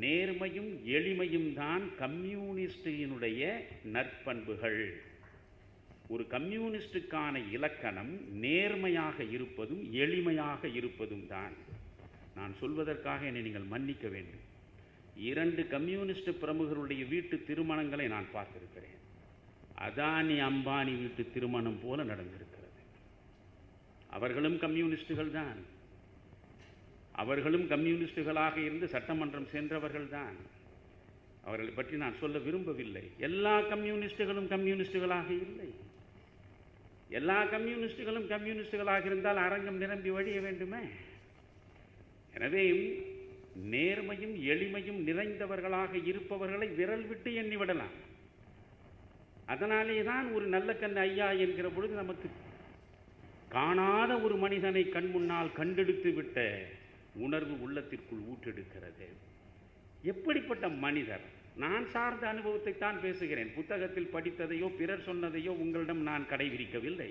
நேர்மையும் எளிமையும் தான் கம்யூனிஸ்டினுடைய நற்பண்புகள். ஒரு கம்யூனிஸ்டுக்கான இலக்கணம் நேர்மையாக இருப்பதும் எளிமையாக இருப்பதும் தான். நான் சொல்வதற்காக என்னை நீங்கள் மன்னிக்க வேண்டும். 2 கம்யூனிஸ்ட் பிரமுகருடைய வீட்டு திருமணங்களை நான் பார்த்திருக்கிறேன். அதானி அம்பானி வீட்டு திருமணம் போல நடந்திருக்கிறது. அவர்களும் கம்யூனிஸ்டுகள் தான். அவர்களும் கம்யூனிஸ்டுகளாக இருந்து சட்டமன்றம் சென்றவர்கள் தான். அவர்களை பற்றி நான் சொல்ல விரும்பவில்லை. எல்லா கம்யூனிஸ்டுகளும் கம்யூனிஸ்டுகளாக இல்லை. எல்லா கம்யூனிஸ்டுகளும் கம்யூனிஸ்டுகளாக இருந்தால் அரங்கம் நிரம்பி வழிய வேண்டுமே. எனவே நேர்மையும் எளிமையும் நிறைந்தவர்களாக இருப்பவர்களை விரல் விட்டு எண்ணிவிடலாம். அதனாலே தான் ஒரு நல்ல கண் ஐயா என்கிற பொழுது நமக்கு காணாத ஒரு மனிதனை கண் முன்னால் கண்டெடுத்து விட்ட உணர்வு உள்ளத்திற்குள் ஊற்றெடுக்கிறது. எப்படிப்பட்ட மனிதர்? நான் சார்ந்த அனுபவத்தை தான் பேசுகிறேன். புத்தகத்தில் படித்ததையோ பிறர் சொன்னதையோ உங்களிடம் நான் கடைபிடிக்கவில்லை.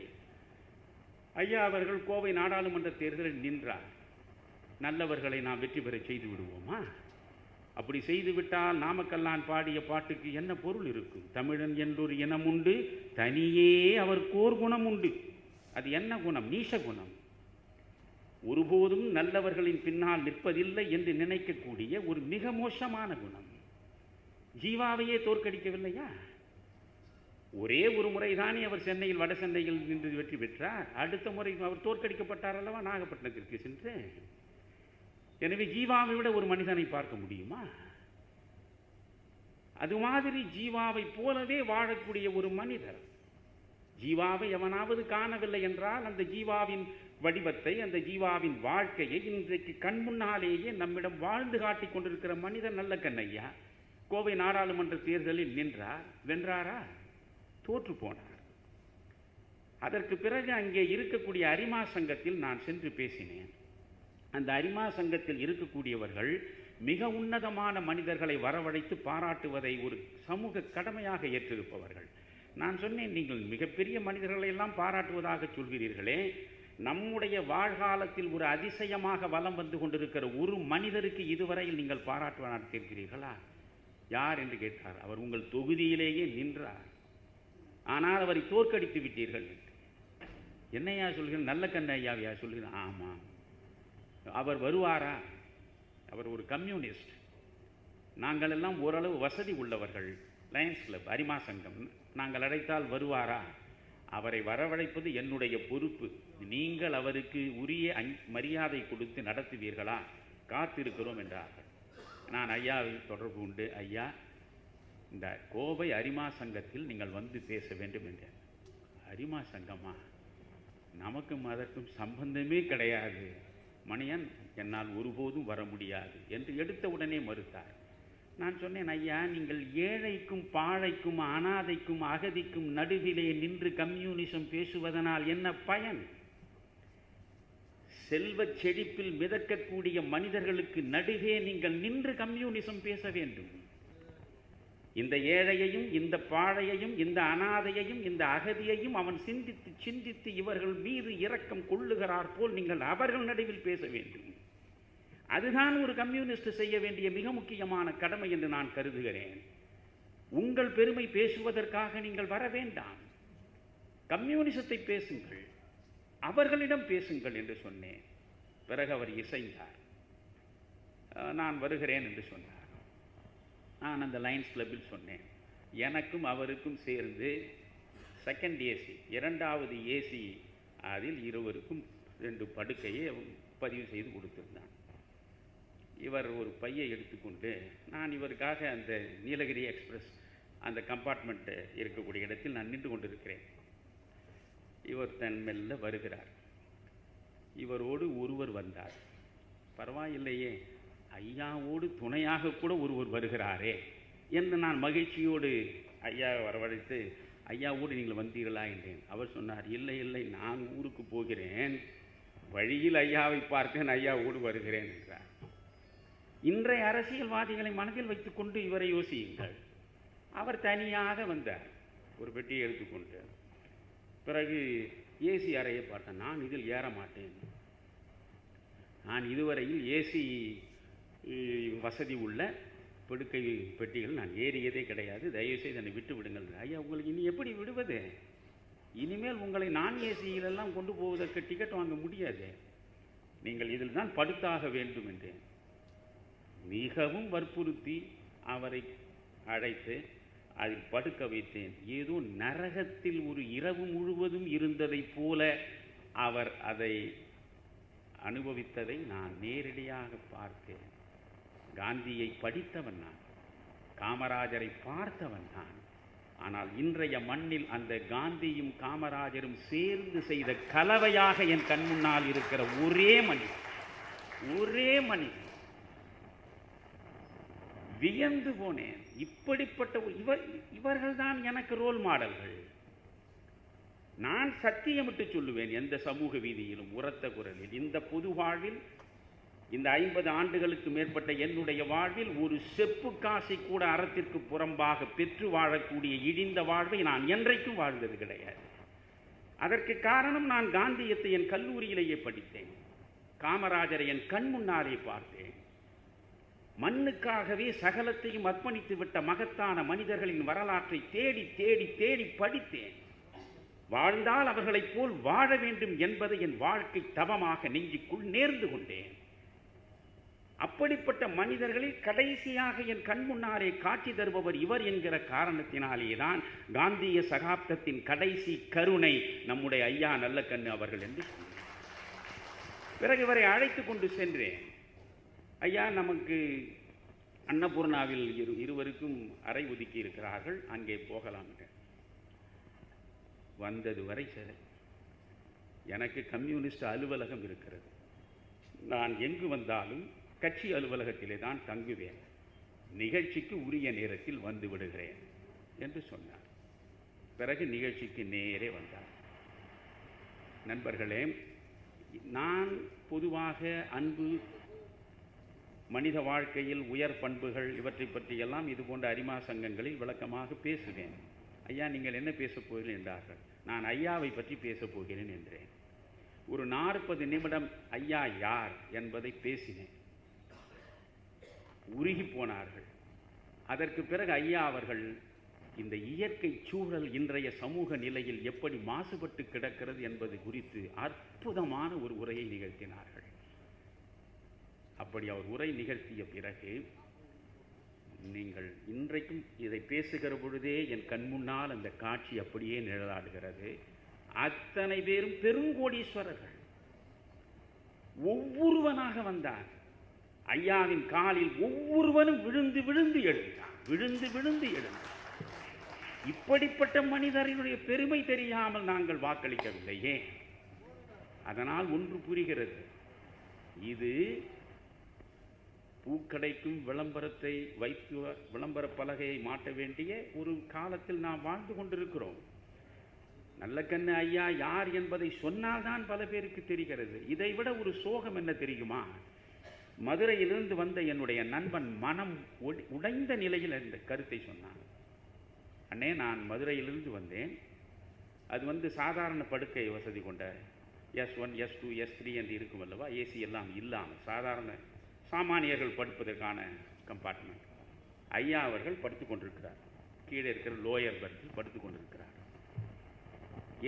ஐயா அவர்கள் கோவை நாடாளுமன்ற தேர்தலில் நின்றார். நல்லவர்களை நாம் வெற்றி பெற செய்து விடுவோமா? அப்படி செய்துவிட்டால் நாமக்கல்லான் பாடிய பாட்டுக்கு என்ன பொருள் இருக்கும்? தமிழன் என்றொரு இனம் உண்டு, தனியே அவர்க்கோர் குணம் உண்டு. அது என்ன குணம்? நீச குணம். ஒருபோதும் நல்லவர்களின் பின்னால் நிற்பதில்லை என்று நினைக்கக்கூடிய ஒரு மிக மோசமான குணம். ஜீவாவையே தோற்கடிக்கவில்லையா? ஒரே ஒரு முறைதானே அவர் சென்னையில் வட சென்னையில் நின்று வெற்றி பெற்றார். அடுத்த முறை அவர் தோற்கடிக்கப்பட்டார் அல்லவா நாகப்பட்டினத்திற்கு சென்று. எனவே ஜீவாவை விட ஒரு மனிதனை பார்க்க முடியுமா? அது மாதிரி ஜீவாவை போலவே வாழக்கூடிய ஒரு மனிதர். ஜீவாவை எவனாவது காணவில்லை என்றால் அந்த ஜீவாவின் வடிவத்தை, அந்த ஜீவாவின் வாழ்க்கையை இன்றைக்கு கண் முன்னாலேயே நம்மிடம் வாழ்ந்து காட்டிக் கொண்டிருக்கிற மனிதர் நல்ல கண்ணையா கோவை நாடாளுமன்ற தேர்தலில் நின்றார். வென்றாரா? தோற்று போனார். அதற்கு பிறகு அங்கே இருக்கக்கூடிய அரிமா சங்கத்தில் நான் சென்று பேசினேன். அந்த அரிமா சங்கத்தில் இருக்கக்கூடியவர்கள் மிக உன்னதமான மனிதர்களை வரவழைத்து பாராட்டுவதை ஒரு சமூக கடமையாக ஏற்றிருப்பவர்கள். நான் சொன்னேன், நீங்கள் மிகப்பெரிய மனிதர்களை எல்லாம் பாராட்டுவதாக சொல்கிறீர்களே, நம்முடைய வாழ்காலத்தில் ஒரு அதிசயமாக வலம் வந்து கொண்டிருக்கிற ஒரு மனிதருக்கு இதுவரையில் நீங்கள் பாராட்டு நடத்தியிருக்கிறீர்களா? யார் என்று கேட்டார். அவர் உங்கள் தொகுதியிலேயே நின்றார், ஆனால் அவரை தோற்கடித்து விட்டீர்கள். என்னையா சொல்கிறேன்? நல்ல கண்ண ஐயாவையா சொல்கிறேன்? ஆமாம். அவர் வருவாரா? அவர் ஒரு கம்யூனிஸ்ட். நாங்கள் எல்லாம் ஓரளவு வசதி உள்ளவர்கள். லயன்ஸ் கிளப், அரிமா சங்கம், நாங்கள் அழைத்தால் வருவாரா? அவரை வரவழைப்பது என்னுடைய பொறுப்பு. நீங்கள் அவருக்கு உரிய மரியாதை கொடுத்து நடத்துவீர்களா? காத்திருக்கிறோம் என்றார்கள். நான் ஐயாவை தொடர்பு கொண்டு, ஐயா, இந்த கோவை அரிமா சங்கத்தில் நீங்கள் வந்து பேச வேண்டும் என்றேன். அரிமா சங்கமா? நமக்கும் அதற்கும் சம்பந்தமே கிடையாது மணியன், என்னால் ஒருபோதும் வர முடியாது என்று எடுத்த உடனே மறுத்தார். நான் சொன்னேன், ஐயா, நீங்கள் ஏழைக்கும் பாழைக்கும் அனாதைக்கும் அகதிக்கும் நடுவிலே நின்று கம்யூனிசம் பேசுவதனால் என்ன பயன்? செல்வச் செழிப்பில் மிதக்கக்கூடிய மனிதர்களுக்கு நடுவே நீங்கள் நின்று கம்யூனிசம் பேச வேண்டும். இந்த ஏழையையும் இந்த பாழையையும் இந்த அனாதையையும் இந்த அகதியையும் அவன் சிந்தித்து சிந்தித்து இவர்கள் மீது இரக்கம் கொள்ளுகிறார் போல் நீங்கள் அவர்கள் நடுவில் பேச வேண்டும். அதுதான் ஒரு கம்யூனிஸ்ட் செய்ய வேண்டிய மிக முக்கியமான கடமை என்று நான் கருதுகிறேன். உங்கள் பெருமை பேசுவதற்காக நீங்கள் வர வேண்டாம். கம்யூனிசத்தை பேசுங்கள், அவர்களிடம் பேசுங்கள் என்று சொன்னேன். பிறகு அவர் இசைந்தார். நான் வருகிறேன் என்று சொன்னார். நான் அந்த லயன்ஸ் கிளப்பில் சொன்னேன், எனக்கும் அவருக்கும் சேர்ந்து செகண்ட் ஏசி, 2வது ஏசி, அதில் இருவருக்கும் 2 படுக்கையை பதிவு செய்து கொடுத்திருந்தான். இவர் ஒரு பையை எடுத்துக்கொண்டு, நான் இவருக்காக அந்த நீலகிரி எக்ஸ்பிரஸ் அந்த கம்பார்ட்மெண்ட் இருக்கக்கூடிய இடத்தில் நான் நின்று கொண்டிருக்கிறேன். இவர் தன் மெல்ல வருகிறார். இவரோடு ஒருவர் வந்தார். பரவாயில்லையே, ஐயாவோடு துணையாக கூட ஒருவர் வருகிறாரே என்று நான் மகிழ்ச்சியோடு ஐயா வரவழைத்து, ஐயாவோடு நீங்கள் வந்தீர்களா என்றேன். அவர் சொன்னார், இல்லை இல்லை, நான் ஊருக்கு போகிறேன், வழியில் ஐயாவை பார்த்தேன், ஐயாவோடு வருகிறேன் என்றார். இன்றைய அரசியல்வாதிகளை மனதில் வைத்துக்கொண்டு இவரை யோசியுங்கள். அவர் தனியாக வந்தார், ஒரு பெட்டியை எடுத்துக்கொண்டு. பிறகு ஏசி அறையை பார்த்தேன். நான் இதில் ஏற மாட்டேன். நான் இதுவரையில் ஏசி வசதி உள்ள படுக்கை பெட்டிகள் நான் ஏறியதே கிடையாது, தயவுசெய்து என்னை விட்டு விடுங்கள். ஐயா, உங்களுக்கு இனி எப்படி விடுவது? இனிமேல் உங்களை நான் ஏசியிலெல்லாம் கொண்டு போவதற்கு டிக்கெட் வாங்க முடியாது, நீங்கள் இதில் தான் படுத்தாக வேண்டும் என்றேன். மிகவும் வற்புறுத்தி அவரை அழைத்து அதில் படுக்க வைத்தேன். ஏதோ நரகத்தில் ஒரு இரவு முழுவதும் இருந்ததைப் போல அவர் அதை அனுபவித்ததை நான் நேரடியாக பார்த்தேன். காந்தியை படித்தவன் நான், காமராஜரை பார்த்தவன் நான். ஆனால் இன்றைய மண்ணில் அந்த காந்தியும் காமராஜரும் சேர்ந்து செய்த கலவையாக என் கண் முன்னால் இருக்கிற ஒரே மனிதன் வியந்து போனேன். இப்படிப்பட்ட இவர்கள் தான் எனக்கு ரோல் மாடல்கள். நான் சத்தியமிட்டு சொல்லுவேன், எந்த சமூக வீதியிலும் உரத்த குரலில், இந்த பொது வாழ்வில், இந்த 50 ஆண்டுகளுக்கு மேற்பட்ட என்னுடைய வாழ்வில் ஒரு செப்பு காசை கூட அறத்திற்கு புறம்பாக பெற்று வாழக்கூடிய இழிந்த வாழ்வை நான் என்றைக்கும் வாழ்ந்தது கிடையாது. அதற்கு காரணம், நான் காந்தியத்தை என் கல்லூரியிலேயே படித்தேன், காமராஜரை என் கண் முன்னாலே பார்த்தேன். மண்ணுக்காகவே சகலத்தையும் அர்ப்பணித்து விட்ட மகத்தான மனிதர்களின் வரலாற்றை தேடி தேடி தேடி படித்தேன். வாழ்ந்தால் அவர்களைப் போல் வாழ வேண்டும் என்பதை என் வாழ்க்கை தவமாக நெஞ்சுக்குள் நேர்ந்து கொண்டேன். அப்படிப்பட்ட மனிதர்களில் கடைசியாக என் கண் முன்னாலே காட்சி தருபவர் இவர் என்கிற காரணத்தினாலேதான் காந்திய சகாப்தத்தின் கடைசி கருணை நம்முடைய ஐயா நல்லக்கண்ணு அவர்கள் என்று சொன்னார். பிறகு இவரை அழைத்து கொண்டு சென்றேன். ஐயா, நமக்கு அன்னபூர்ணாவில் இருவருக்கும் அறை ஒதுக்கி இருக்கிறார்கள், அங்கே போகலாம். வந்தது வரை சரி, எனக்கு கம்யூனிஸ்ட் அலுவலகம் இருக்கிறது, நான் எங்கு வந்தாலும் கட்சி அலுவலகத்திலே தான் தங்குவேன், நிகழ்ச்சிக்கு உரிய நேரத்தில் வந்து விடுகிறேன் என்று சொன்னார். பிறகு நிகழ்ச்சிக்கு நேரே வந்தார். நண்பர்களே, நான் பொதுவாக அன்பு, மனித வாழ்க்கையில் உயர் பண்புகள் இவற்றை பற்றியெல்லாம் இது போன்ற அரிமா சங்கங்களில் விளக்கமாக பேசுவேன். ஐயா, நீங்கள் என்ன பேசப் போகிறீர்கள் என்றார்கள். நான் ஐயாவை பற்றி பேசப் போகிறேன் என்றேன். ஒரு 40 நிமிடம் ஐயா யார் என்பதை பேசினேன். உருகி போனார்கள். அதற்கு பிறகு ஐயா அவர்கள் இந்த இயற்கை சூழல் இன்றைய சமூக நிலையில் எப்படி மாசுபட்டு கிடக்கிறது என்பது குறித்து அற்புதமான ஒரு உரையை நிகழ்த்தினார்கள். அப்படி அவர் உரை நிகழ்த்திய பிறகு, நீங்கள் இன்றைக்கும் இதை பேசுகிற பொழுதே என் கண் முன்னால் அந்த காட்சி அப்படியே நிழலாடுகிறது. அத்தனை பேரும் பெருங்கோடீஸ்வரர்கள். ஒவ்வொருவனாக வந்தார். ஐயாவின் காலில் ஒவ்வொருவனும் விழுந்து விழுந்து எழுந்தான், விழுந்து விழுந்து எழுந்தான். இப்படிப்பட்ட மனிதர்களுடைய பெருமை தெரியாமல் நாங்கள் வாக்களிக்கவில்லையே. அதனால் ஒன்று புரிகிறது, இது பூக்கடைக்கும் விளம்பரத்தை வைத்து விளம்பர பலகையை மாட்ட வேண்டிய ஒரு காலத்தில் நாம் வாழ்ந்து கொண்டிருக்கிறோம். நல்லக்கண்ணு ஐயா யார் என்பதை சொன்னால்தான் பல பேருக்கு தெரிகிறது. இதைவிட ஒரு சோகம் என்ன தெரியுமா? மதுரையிலிருந்து வந்த என்னுடைய நண்பன் மனம் உடைந்த நிலையில் இந்த கருத்தை சொன்னான். அண்ணே, நான் மதுரையிலிருந்து வந்தேன். அது சாதாரண படுக்கை வசதி கொண்ட S1, S2, S3 என்று இருக்கும் அல்லவா, ஏசி எல்லாம் இல்லாமல் சாதாரண சாமானியர்கள் படுப்பதற்கான கம்பார்ட்மெண்ட். ஐயா அவர்கள் படுத்து கொண்டிருக்கிறார். கீழே இருக்கிற லோயர் பர்த்தில் படுத்து கொண்டிருக்கிறார்.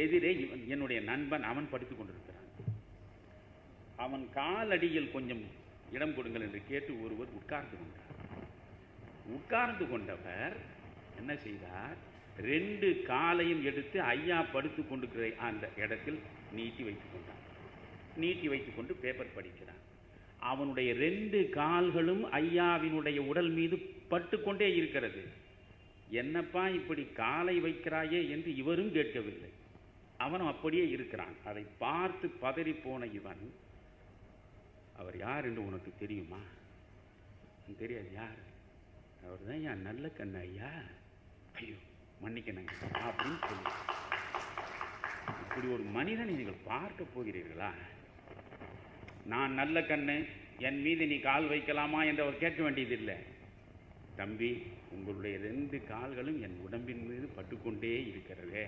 எதிரே என்னுடைய நண்பன் அவன் படுத்து கொண்டிருக்கிறான். அவன் காலடியில் கொஞ்சம் இடம் கொடுங்கள் என்று கேட்டு ஒருவர் உட்கார்ந்து கொண்டார். உட்கார்ந்து கொண்டவர் என்ன செய்தார்? 2 காலையும் எடுத்து ஐயா படுத்து கொண்டிருக்கிற அந்த இடத்தில் நீட்டி வைத்துக் கொண்டார். நீட்டி வைத்துக் கொண்டு பேப்பர் படிக்கிறான். அவனுடைய 2 கால்களும் ஐயாவினுடைய உடல் மீது பட்டுக்கொண்டே இருக்கிறது. என்னப்பா இப்படி காலை வைக்கிறாயே என்று இவரும் கேட்கவில்லை. அவனும் அப்படியே இருக்கிறான். அதை பார்த்து பதறி போன இவன், அவர் யார் என்று உனக்கு தெரியுமா? தெரியாது. யார்? அவர் தான் என் நல்லக்கண்ணு ஐயா. ஐயோ மன்னிக்கணுங்க அப்படின்னு சொல்லி, இப்படி ஒரு மனிதனை நீங்கள் பார்க்க போகிறீர்களா? நான் நல்லக்கண்ணு, என் மீது நீ கால் வைக்கலாமா என்று அவர் கேட்க வேண்டியதில்லை. தம்பி, உங்களுடைய 2 கால்களும் என் உடம்பின் மீது பட்டுக்கொண்டே இருக்கிறது,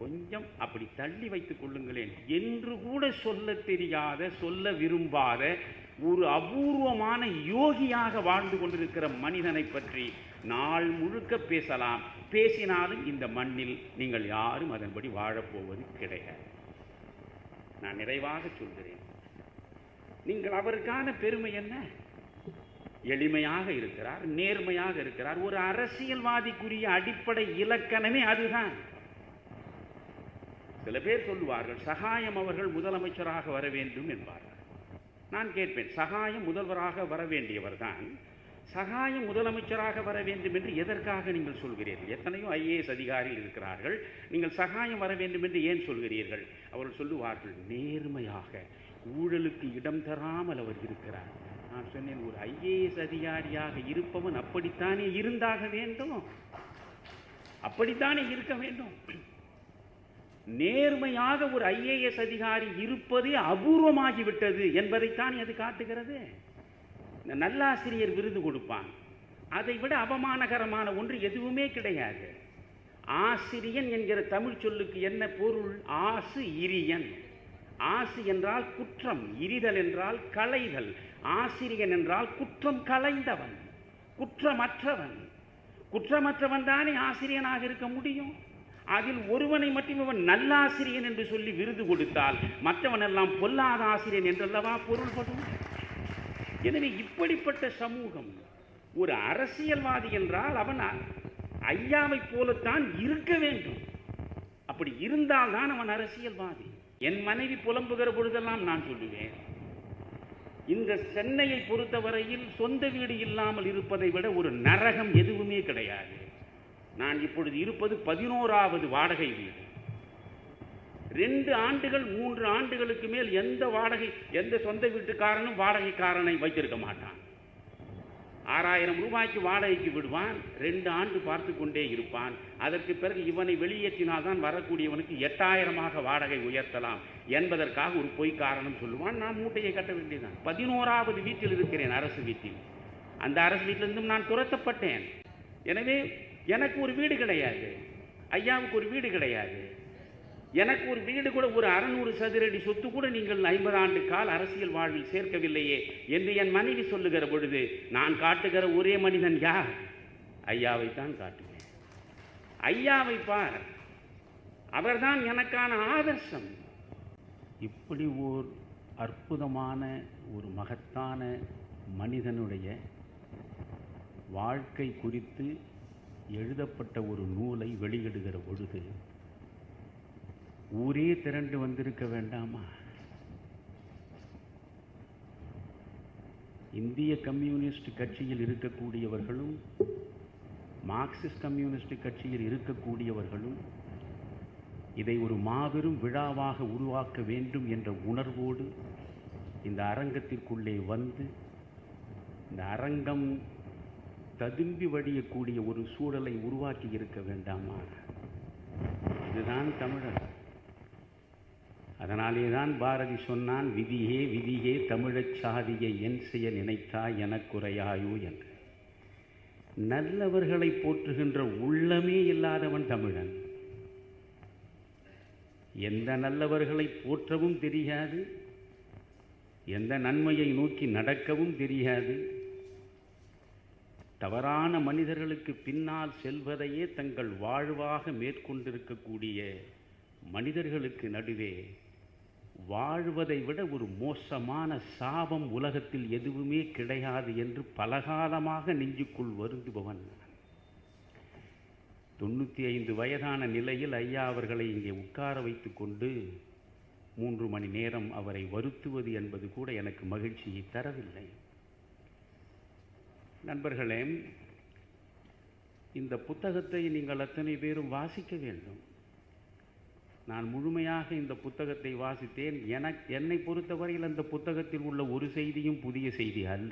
கொஞ்சம் அப்படி தள்ளி வைத்துக் கொள்ளுங்களேன் என்று கூட சொல்ல தெரியாத, சொல்ல விரும்பாத ஒரு அபூர்வமான யோகியாக வாழ்ந்து கொண்டிருக்கிற மனிதனை பற்றி நாள் முழுக்க பேசலாம். பேசினாலும் இந்த மண்ணில் நீங்கள் யாரும் அதன்படி வாழப்போவது கிடையாது. நான் நிறைவாக சொல்கிறேன், நீங்கள் அவருக்கான பெருமை என்ன? எளிமையாக இருக்கிறார், நேர்மையாக இருக்கிறார். ஒரு அரசியல்வாதிக்குரிய அடிப்படை இலக்கணமே அதுதான். சில பேர் சொல்லுவார்கள், சகாயம் அவர்கள் முதலமைச்சராக வர வேண்டும் என்பார்கள். நான் கேட்பேன், சகாயம் முதல்வராக வர வேண்டியவர் தான், சகாயம் முதலமைச்சராக வர வேண்டும் என்று எதற்காக நீங்கள் சொல்கிறீர்கள்? எத்தனையோ ஐஏஎஸ் அதிகாரிகள் இருக்கிறார்கள், நீங்கள் சகாயம் வர வேண்டும் என்று ஏன் சொல்கிறீர்கள்? அவர்கள் சொல்லுவார்கள், நேர்மையாக ஊழலுக்கு இடம் தராமல் அவர் இருக்கிறார். நான் சொன்னேன், ஒரு ஐஏஎஸ் அதிகாரியாக இருப்பவன் அப்படித்தானே இருந்தாக வேண்டும், அப்படித்தானே இருக்க வேண்டும். நேர்மையாக ஒரு ஐஏஎஸ் அதிகாரி இருப்பதே அபூர்வமாகிவிட்டது என்பதைத்தான் அது காட்டுகிறது. இந்த நல்லாசிரியர் விருது கொடுப்பான், அதை விட அவமானகரமான ஒன்று எதுவுமே கிடையாது. ஆசிரியன் என்கிற தமிழ் சொல்லுக்கு என்ன பொருள்? ஆசு இரியன். ஆசு என்றால் குற்றம், இரிதல் என்றால் களைதல். ஆசிரியன் என்றால் குற்றம் களைந்தவன், குற்றமற்றவன். குற்றமற்றவன் தானே ஆசிரியனாக இருக்க முடியும். அதில் ஒருவனை மட்டும் இவன் நல்லாசிரியன் என்று சொல்லி விருது கொடுத்தால் மற்றவன் எல்லாம் பொல்லாத ஆசிரியன் என்றல்லவா பொருள்படும். எனவே இப்படிப்பட்ட சமூகம், ஒரு அரசியல்வாதி என்றால் அவன் ஐயாவை போலத்தான் இருக்க வேண்டும். அப்படி இருந்தால்தான் அவன் அரசியல்வாதி. என் மனைவி புலம்புகிற பொழுதெல்லாம் நான் சொல்லுவேன், இந்த சென்னையை பொறுத்தவரையில் சொந்த வீடு இல்லாமல் இருப்பதை விட ஒரு நரகம் எதுவுமே கிடையாது. நான் இப்பொழுது இருப்பது 11வது வாடகை வீடு. 2 ஆண்டுகள் 3 ஆண்டுகளுக்கு மேல் எந்த சொந்த வீட்டுக்காரனும் வாடகைக்காரனை வைத்திருக்க மாட்டான். 6000 ரூபாய்க்கு வாடகைக்கு விடுவான், 2 ஆண்டு பார்த்து கொண்டே இருப்பான். அதற்கு பிறகு இவனை வெளியேற்றினால்தான் வரக்கூடியவனுக்கு 8000 வாடகை உயர்த்தலாம் என்பதற்காக ஒரு பொய் காரணம் சொல்லுவான். நான் மூட்டையை கட்ட வேண்டியதான். 11வது வீட்டில் இருக்கிறேன், அரசு வீட்டில். அந்த அரசு வீட்டிலிருந்தும் நான் துரத்தப்பட்டேன். எனவே எனக்கு ஒரு வீடு கிடையாது, ஐயாவுக்கு ஒரு வீடு கிடையாது. எனக்கு ஒரு வீடு கூட, ஒரு 600 சதுரடி சொத்து கூட நீங்கள் 50 ஆண்டு கால அரசியல் வாழ்வில் சேர்க்கவில்லையே என்று என் மனைவி சொல்லுகிற பொழுது நான் காட்டுகிற ஒரே மனிதன் யார்? ஐயாவைத்தான் காட்டுவேன். ஐயாவை பார், அவர்தான் எனக்கான ஆதர்சம். இப்படி ஓர் அற்புதமான ஒரு மகத்தான மனிதனுடைய வாழ்க்கை குறித்து எழுதப்பட்ட ஒரு நூலை வெளியிடுகிற பொழுது ஊரே திரண்டு வந்திருக்க வேண்டாமா? இந்திய கம்யூனிஸ்ட் கட்சியில் இருக்கக்கூடியவர்களும் மார்க்சிஸ்ட் கம்யூனிஸ்ட் கட்சியில் இருக்கக்கூடியவர்களும் இதை ஒரு மாபெரும் விழாவாக உருவாக்க வேண்டும் என்ற உணர்வோடு இந்த அரங்கத்திற்குள்ளே வந்து இந்த அரங்கம் ததும்பி வடியக்கூடிய ஒரு சூழலை உருவாக்கி இருக்க வேண்டாமா? இதுதான் தமிழர். அதனாலே தான் பாரதி சொன்னான், விதியே விதியே தமிழச் சாதியை என் செய்ய நினைத்தாய் எனக்குறையாயோ என்று. நல்லவர்களை போற்றுகின்ற உள்ளமே இல்லாதவன் தமிழன். எந்த நல்லவர்களை போற்றவும் தெரியாது, எந்த நன்மையை நோக்கி நடக்கவும் தெரியாது. தவறான மனிதர்களுக்கு பின்னால் செல்வதையே தங்கள் வாழ்வாக மேற்கொண்டிருக்கக்கூடிய மனிதர்களுக்கு நடுவே வாழ்வதை விட ஒரு மோசமான சாபம் உலகத்தில் எதுவுமே கிடையாது என்று பலகாலமாக நெஞ்சுக்குள் வருந்துபவன். 95 வயதான நிலையில் ஐயா அவர்களை இங்கே உட்கார வைத்து கொண்டு 3 மணி நேரம் அவரை வருத்துவது என்பது கூட எனக்கு மகிழ்ச்சியை தரவில்லை. நண்பர்களே, இந்த புத்தகத்தை நீங்கள் அத்தனை பேரும் வாசிக்க வேண்டும். நான் முழுமையாக இந்த புத்தகத்தை வாசித்தேன். என்னை பொறுத்தவரையில் அந்த புத்தகத்தில் உள்ள ஒரு செய்தியும் புதிய செய்தி அல்ல.